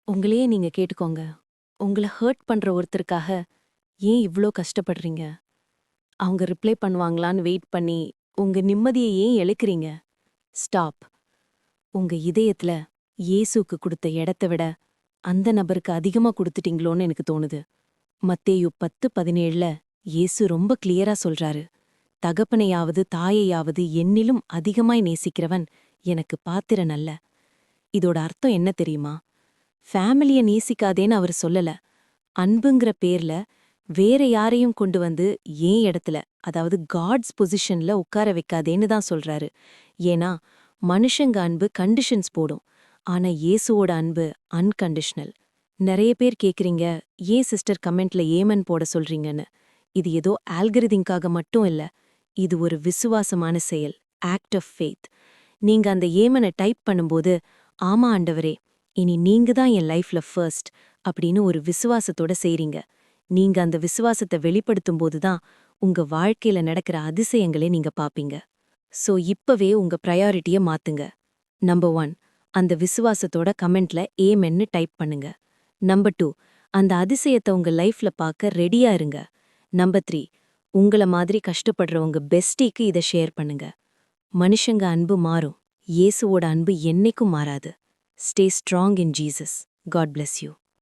உங்களையே நீங்க கேட்டுக்கோங்க. உங்கள ஹர்ட் பண்ற ஒருத்தருக்காக ஏன் இவ்ளோ கஷ்டப்படுறீங்க? அவங்க ரிப்ளை பண்ணுவாங்களான்னு வெயிட் பண்ணி, உங்க நிம்மதிய ஏன் இழக்கிறீங்க? ஸ்டாப். உங்க இதயத்துல இயேசுவுக்கு குடுத்த இடத்த விட, அந்த நபருக்கு அதிகமா குடுத்துட்டீங்களோன்னு எனக்கு தோணுது. மத்தேயு 10:17ல இயேசு ரொம்ப கிளியரா சொல்றாரு. தகப்பனையாவது தாயையாவது என்னிலும் அதிகமாய் நேசிக்கிறவன் எனக்கு பாத்திரன் அல்ல. இதோட அர்த்தம் என்ன தெரியுமா? ஃபேமிலிய நேசிக்காதேன்னு அவர் சொல்லல. அன்புங்கிற பேர்ல வேற யாரையும் கொண்டு வந்து ஏன் இடத்துல, அதாவது காட்ஸ் பொசிஷன்ல உட்கார வைக்காதேன்னு தான் சொல்றாரு. ஏன்னா மனுஷங்க அன்பு கண்டிஷன்ஸ் போடும். ஆனா இயேசுவோட அன்பு அன்கண்டிஷனல். நிறைய பேர் கேக்குறீங்க, ஏன் சிஸ்டர் கமெண்ட்ல ஏமன் போட சொல்றீங்கன்னு. இது ஏதோ ஆல்கரிதிங்காக மட்டும் இல்ல. இது ஒரு விசுவாசமான செயல், ஆக்ட் ஆஃப் ஃபெய்த். நீங்க அந்த ஏமனை டைப் பண்ணும்போது, ஆமா ஆண்டவரே, இனி நீங்க தான் என் லைஃப்ல ஃபர்ஸ்ட் அப்படின்னு ஒரு விசுவாசத்தோட செய்றீங்க. நீங்க அந்த விசுவாசத்தை வெளிப்படுத்தும் போதுதான் உங்க வாழ்க்கையில நடக்கிற அதிசயங்களை நீங்க பாப்பீங்க. சோ இப்பவே உங்க ப்ரையாரிட்டிய மாத்துங்க. நம்பர் 1, அந்த விசுவாசத்தோட கமெண்ட்ல ஏமென்னு டைப் பண்ணுங்க. நம்பர் 2, அந்த அதிசயத்தை உங்க லைஃப்ல பார்க்க ரெடியா இருங்க. நம்பர் 3, உங்கள மாதிரி கஷ்டப்படுறவங்க பெஸ்டிக்கு இதை ஷேர் பண்ணுங்க. மனுஷங்க அன்பு மாறும், இயேசுவோட அன்பு என்னைக்கும் மாறாது. Stay strong in Jesus. God bless you.